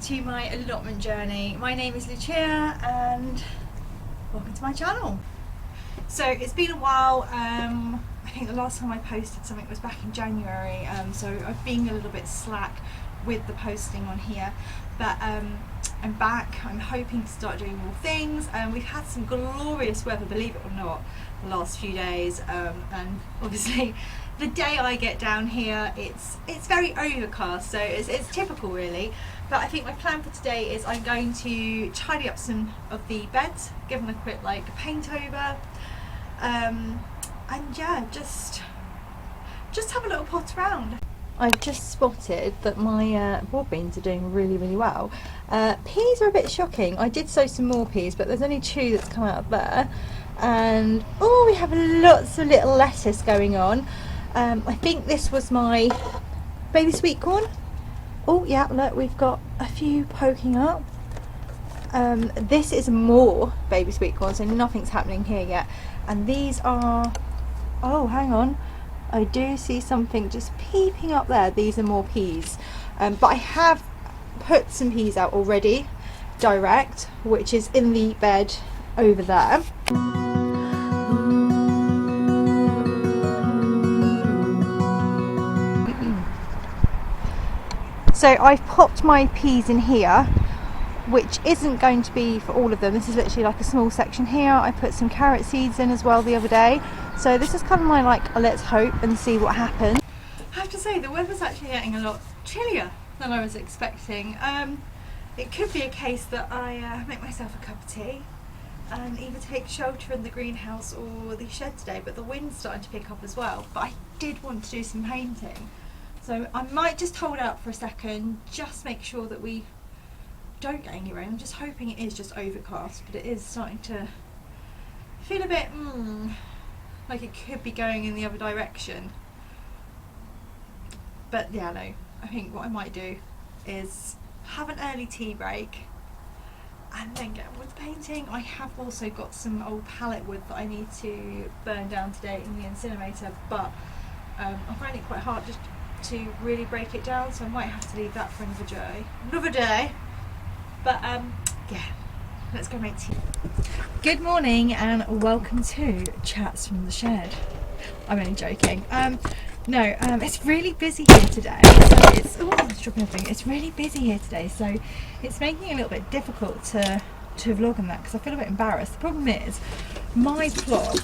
to my allotment journey. My name is Lucia and welcome to my channel. So it's been a while. I think the last time I posted something was back in January, so I've been a little bit slack with the posting on here, but I'm back. I'm hoping to start doing more things. We've had some glorious weather, believe it or not, the last few days, and obviously the day I get down here it's very overcast, so it's typical really. But I think my plan for today is I'm going to tidy up some of the beds, give them a quick paint over, and yeah, just have a little pot around. I've just spotted that my broad beans are doing really well. Peas are a bit shocking. I did sow some more peas, but there's only 2 that's come out of there. And oh, we have lots of little lettuce going on. I think this was my baby sweet corn. Oh yeah, look, we've got a few poking up. This is more baby sweet corn, so nothing's happening here yet. And these are, oh hang on, I do see something just peeping up there. These are more peas, but I have put some peas out already direct, which is in the bed over there. So I've popped my peas in here, which isn't going to be for all of them. This is literally like a small section here. I put some carrot seeds in as well the other day. So this is kind of my let's hope and see what happens. I have to say the weather's actually getting a lot chillier than I was expecting. It could be a case that I make myself a cup of tea and either take shelter in the greenhouse or the shed today, but the wind's starting to pick up as well. But I did want to do some painting. So I might just hold out for a second, just make sure that we don't get any rain. I'm just hoping it is just overcast, but it is starting to feel a bit like it could be going in the other direction. But yeah, no, I think what I might do is have an early tea break and then get on with the painting. I have also got some old pallet wood that I need to burn down today in the incinerator, but I find it quite hard just to really break it down, so I might have to leave that for another day. But yeah, let's go make tea. Good morning and welcome to Chats from the Shed. I'm only joking. No, it's really busy here today. So it's really busy here today, so it's making it a little bit difficult to vlog on that because I feel a bit embarrassed. The problem is my plot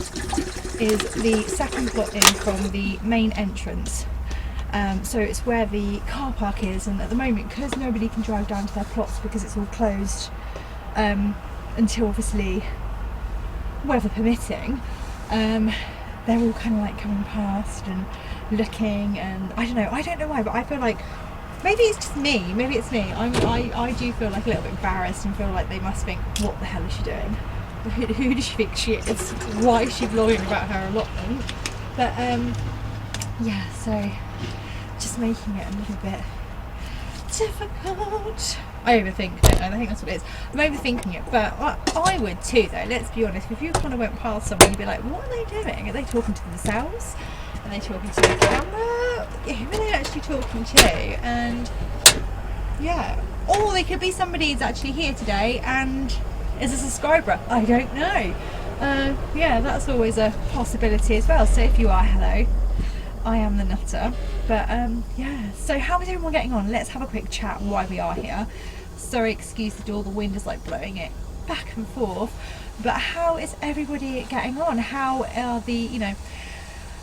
is the second plot in from the main entrance. So it's where the car park is, and at the moment, because nobody can drive down to their plots because it's all closed until obviously weather permitting, they're all kind of coming past and looking, and I don't know why, but I feel like maybe it's just me, I do feel like a little bit embarrassed and feel like they must think, what the hell is she doing? Who does she think she is? Why is she vlogging about her allotment? But yeah, so just making it a little bit difficult. I overthink it, I think that's what it is. I'm overthinking it, but I would too though, let's be honest. If you kind of went past someone, you'd be like, what are they doing? Are they talking to themselves? Are they talking to the camera? Who are they actually talking to? And yeah, or they could be somebody who's actually here today and is a subscriber. I don't know. Yeah, that's always a possibility as well. So if you are, hello. I am the nutter. But yeah, so how is everyone getting on? Let's have a quick chat why we are here. Sorry, excuse the door, the wind is blowing it back and forth. But how is everybody getting on? How are the,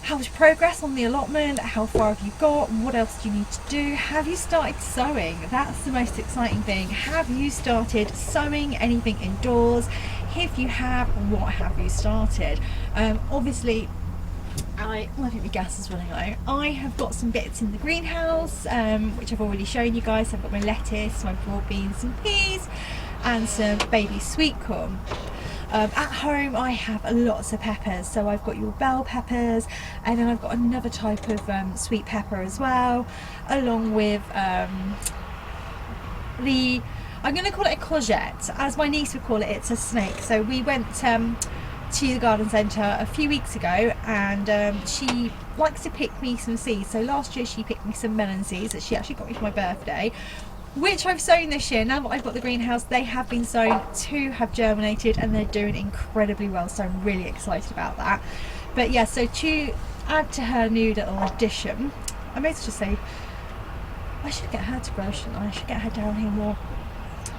how's progress on the allotment? How far have you got? What else do you need to do? Have you started sowing? That's the most exciting thing. Have you started sowing anything indoors? If you have, what have you started? Obviously, I think the gas is running low. I have got some bits in the greenhouse, which I've already shown you guys. I've got my lettuce, my broad beans, some peas, and some baby sweet corn. At home I have lots of peppers, so I've got your bell peppers, and then I've got another type of sweet pepper as well, along with I'm going to call it a courgette. As my niece would call it, it's a snake. So we went to the garden centre a few weeks ago, and she likes to pick me some seeds. So last year she picked me some melon seeds that she actually got me for my birthday. which I've sown this year. Now that I've got the greenhouse, they have been sown, 2 have germinated and they're doing incredibly well, so I'm really excited about that. But yeah, so to add to her new little addition, I may just say I should get her to grow, shouldn't I? I should get her down here more.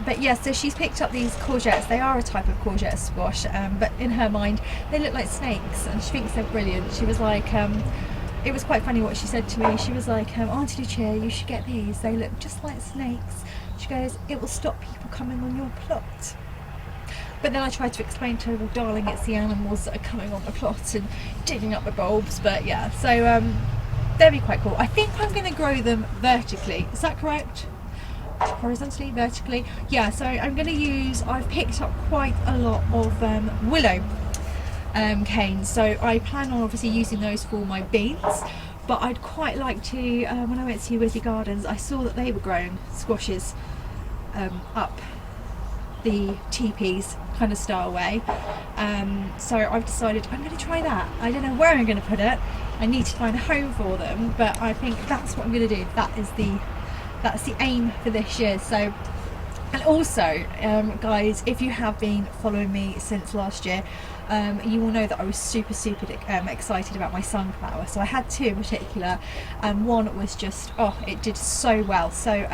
But yeah, so she's picked up these courgettes. They are a type of courgette squash, but in her mind they look like snakes and she thinks they're brilliant. She was like, it was quite funny what she said to me. She was like, Auntie Lucia, you should get these, they look just like snakes. She goes, it will stop people coming on your plot. But then I tried to explain to her, well darling, it's the animals that are coming on the plot and digging up the bulbs. But yeah, so they'll be quite cool. I think I'm going to grow them vertically, is that correct? Horizontally, vertically, yeah. So I'm going to use, I've picked up quite a lot of willow canes, so I plan on obviously using those for my beans, but I'd quite like to, when I went to Wizzy Gardens, I saw that they were growing squashes up the teepees kind of style way, so I've decided I'm going to try that. I don't know where I'm going to put it, I need to find a home for them, but I think that's what I'm going to do. That's the aim for this year. So, and also guys, if you have been following me since last year, you will know that I was super excited about my sunflower. So I had 2 in particular, and one was just, oh, it did so well. So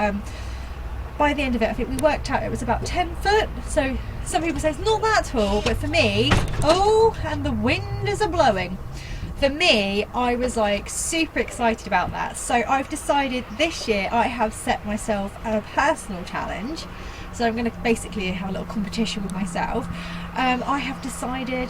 by the end of it, I think we worked out it was about 10 foot. So some people say it's not that tall, but for me, oh, and the wind is a-blowing. For me, I was like super excited about that. So I've decided this year I have set myself a personal challenge. So I'm going to basically have a little competition with myself. I have decided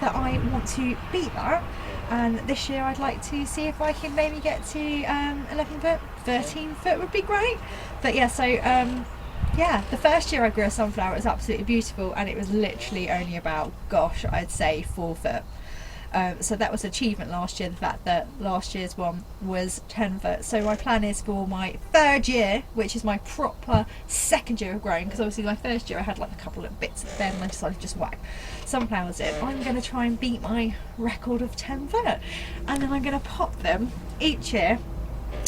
that I want to beat that. And this year I'd like to see if I can maybe get to 11 foot, 13 foot would be great. But yeah, so yeah, the first year I grew a sunflower, it was absolutely beautiful. And it was literally only about, gosh, I'd say 4 foot. So that was an achievement last year, the fact that last year's one was 10 foot. So my plan is for my 3rd year, which is my proper 2nd year of growing, because obviously my 1st year I had like a couple of bits at the end and I decided to just whack sunflowers in. I'm going to try and beat my record of 10 foot, and then I'm going to pop them each year.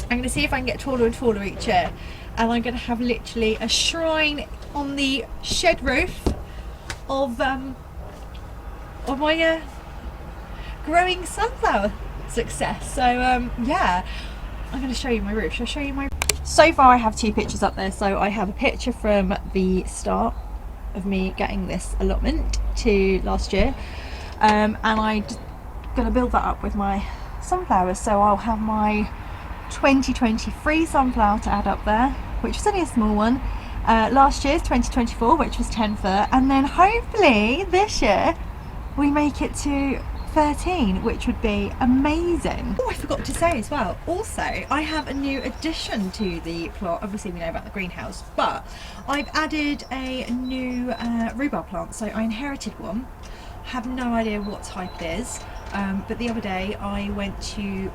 I'm going to see if I can get taller and taller each year, and I'm going to have literally a shrine on the shed roof of my growing sunflower success. So yeah, I'm going to show you my roof. Shall I show you my... So far I have 2 pictures up there. So I have a picture from the start of me getting this allotment to last year, and I'm going to build that up with my sunflowers. So I'll have my 2023 sunflower to add up there, which was only a small one. Last year's 2024, which was 10 foot, and then hopefully this year we make it to 13, which would be amazing. Oh, I forgot to say as well, also I have a new addition to the plot. Obviously we know about the greenhouse, but I've added a new rhubarb plant. So I inherited one, have no idea what type it is, but the other day I went to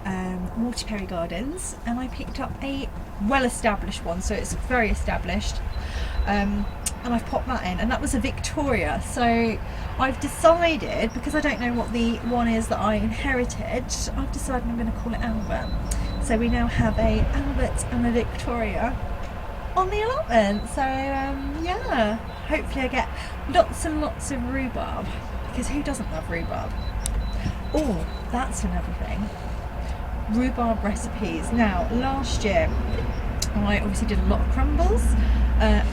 Waterperry Gardens and I picked up a well-established one, so it's very established, and I've popped that in, and that was a Victoria. So I've decided, because I don't know what the one is that I inherited, I've decided I'm going to call it Albert. So we now have a Albert and a Victoria on the allotment. So yeah, hopefully I get lots and lots of rhubarb, because who doesn't love rhubarb? Oh, that's another thing, rhubarb recipes. Now last year I obviously did a lot of crumbles,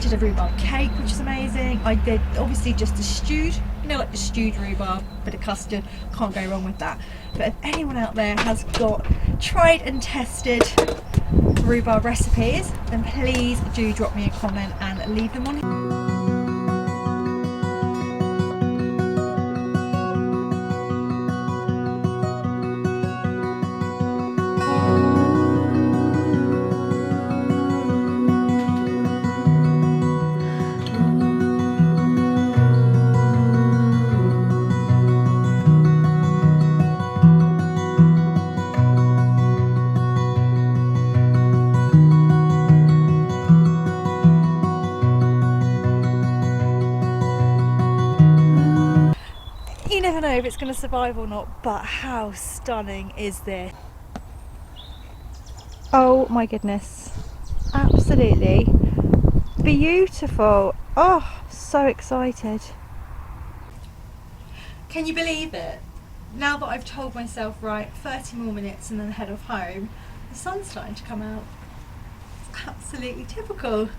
did a rhubarb cake, which is amazing. I did obviously just a stewed, you know, like the stewed rhubarb, bit of custard, can't go wrong with that. But if anyone out there has got tried and tested rhubarb recipes, then please do drop me a comment and leave them on here. You never know if it's going to survive or not, but how stunning is this? Oh my goodness, absolutely beautiful. Oh, so excited. Can you believe it? Now that I've told myself, right, 30 more minutes and then head off home, the sun's starting to come out. It's absolutely typical.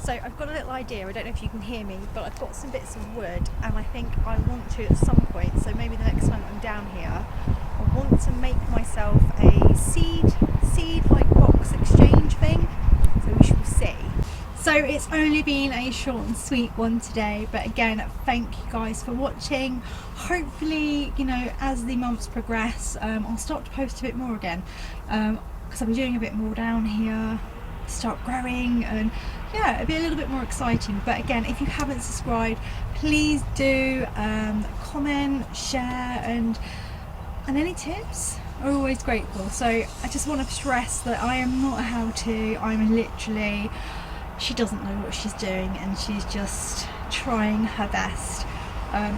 So I've got a little idea, I don't know if you can hear me, but I've got some bits of wood and I think I want to at some point, so maybe the next time I'm down here, I want to make myself a seed like box exchange thing, so we shall see. So it's only been a short and sweet one today, but again, thank you guys for watching. Hopefully, you know, as the months progress, I'll start to post a bit more again, because I'm doing a bit more down here, start growing, and yeah, it'll be a little bit more exciting. But again, if you haven't subscribed, please do comment, share, and any tips are always grateful. So I just want to stress that I am not a how-to, I'm literally, she doesn't know what she's doing and she's just trying her best.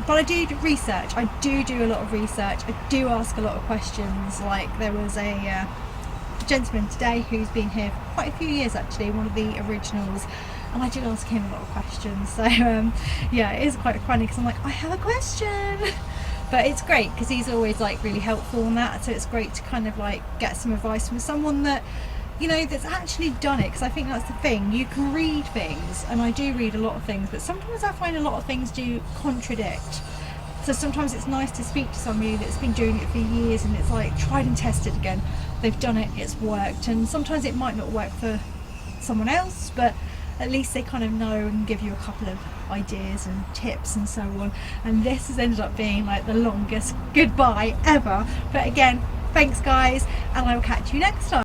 But I do research, I do a lot of research, I do ask a lot of questions. Like there was a gentleman today who's been here for quite a few years actually, one of the originals, and I did ask him a lot of questions. So yeah, it is quite funny because I'm like, I have a question. But it's great because he's always like really helpful on that, so it's great to kind of like get some advice from someone that, you know, that's actually done it, because I think that's the thing, you can read things, and I do read a lot of things, but sometimes I find a lot of things do contradict. So sometimes it's nice to speak to somebody that's been doing it for years and it's like tried and tested again, they've done it, it's worked, and sometimes it might not work for someone else, but at least they kind of know and give you a couple of ideas and tips and so on. And this has ended up being like the longest goodbye ever, but again, thanks guys, and I will catch you next time.